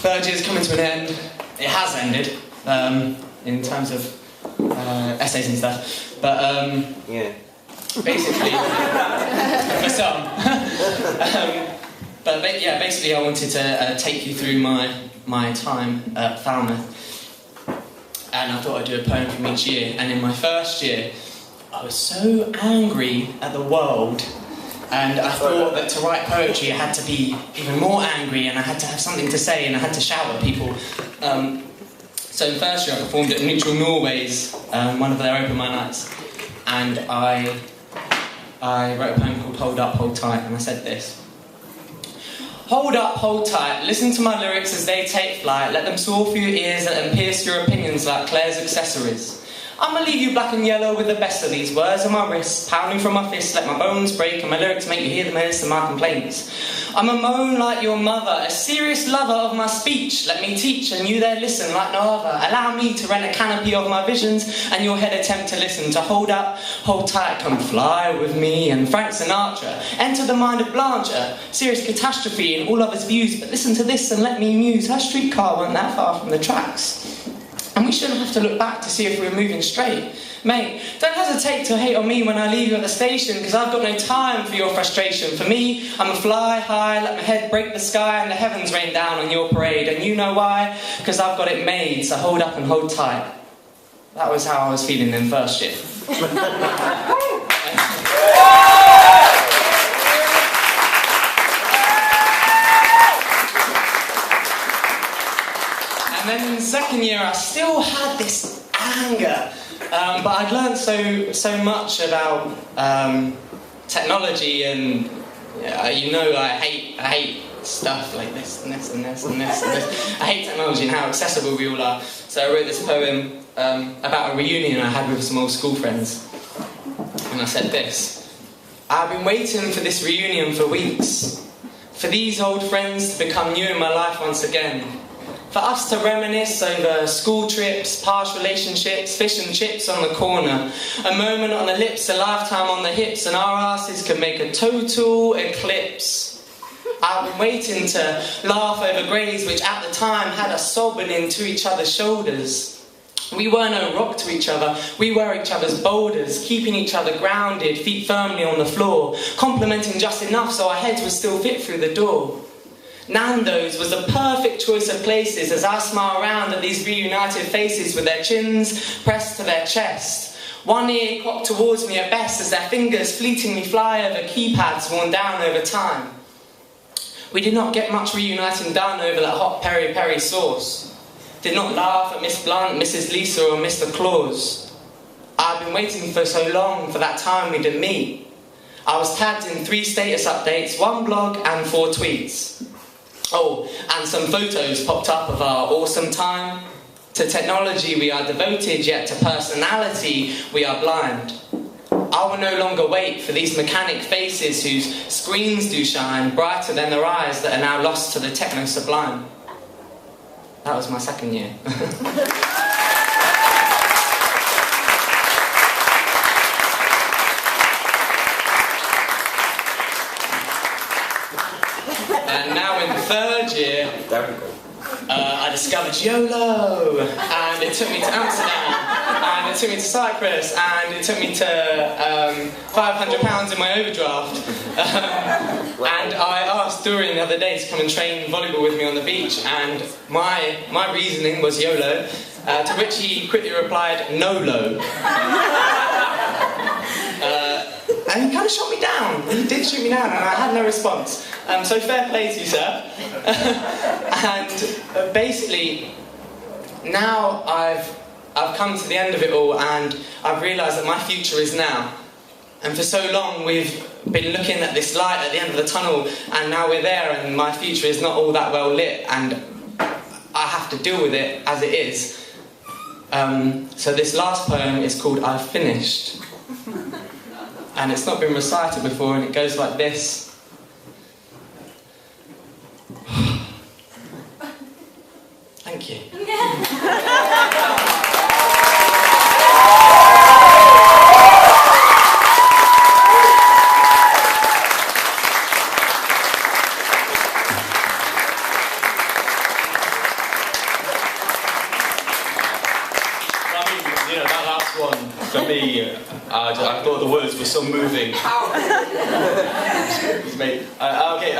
Third year's coming to an end. It has ended, in terms of essays and stuff. But Yeah. basically, for some. But yeah, basically I wanted to take you through my time at Falmouth. And I thought I'd do a poem from each year. And in my first year, I was so angry at the world, and I thought that to write poetry I had to be even more angry, and I had to have something to say, and I had to shout at people. So in first year I performed at Neutral Norway's, one of their open mic nights, and I wrote a poem called Hold Up, Hold Tight, and I said this. Hold up, hold tight, listen to my lyrics as they take flight, let them soar through your ears and pierce your opinions like Claire's accessories. I'ma leave you black and yellow with the best of these words on my wrists, pounding from my fists, let my bones break and my lyrics make you hear the most of my complaints. I'm a moan like your mother, a serious lover of my speech, let me teach and you there listen like no other. Allow me to rent a canopy of my visions and your head attempt to listen, to hold up, hold tight, come fly with me. And Frank Sinatra, enter the mind of Blanche, serious catastrophe in all of its views, but listen to this and let me muse. Her streetcar wasn't that far from the tracks. And we shouldn't have to look back to see if we're moving straight. Mate, don't hesitate to hate on me when I leave you at the station, because I've got no time for your frustration. For me, I'm a fly high, let my head break the sky and the heavens rain down on your parade. And you know why? Because I've got it made, so hold up and hold tight. That was how I was feeling in first year. And then in the second year, I still had this anger, but I'd learned so much about technology, and you know, I hate stuff like this and this and this and this and this. I hate technology and how accessible we all are. So I wrote this poem about a reunion I had with some old school friends, and I said this: I've been waiting for this reunion for weeks, for these old friends to become new in my life once again. For us to reminisce over school trips, past relationships, fish and chips on the corner, a moment on the lips, a lifetime on the hips, and our asses could make a total eclipse. I've been waiting to laugh over greys which at the time had us sobbing into each other's shoulders. We were no rock to each other, we were each other's boulders, keeping each other grounded, feet firmly on the floor, complimenting just enough so our heads would still fit through the door. Nando's was the perfect choice of places as I smile around at these reunited faces with their chins pressed to their chest. One ear cocked towards me at best as their fingers fleetingly fly over keypads worn down over time. We did not get much reuniting done over that hot peri-peri sauce. Did not laugh at Miss Blunt, Mrs. Lisa or Mr. Claus. I've been waiting for so long for that time we did meet. I was tagged in 3 status updates, 1 blog and 4 tweets. Oh, and some photos popped up of our awesome time. To technology we are devoted, yet to personality we are blind. I will no longer wait for these mechanic faces whose screens do shine brighter than their eyes that are now lost to the techno sublime. That was my second year. And now in the third year, I discovered YOLO, and it took me to Amsterdam, and it took me to Cyprus, and it took me to £500 in my overdraft. And I asked Dorian the other day to come and train volleyball with me on the beach, and my reasoning was YOLO, to which he quickly replied, NOLO. And he kind of shot me down. He did shoot me down, and I had no response. So fair play to you, sir. And basically, now I've come to the end of it all, and I've realised that my future is now. And for so long we've been looking at this light at the end of the tunnel, and now we're there, and my future is not all that well lit, and I have to deal with it as it is. So this last poem is called I've Finished. And it's not been recited before, and it goes like this. Thank you. last one for me. I thought the words were so moving. Okay.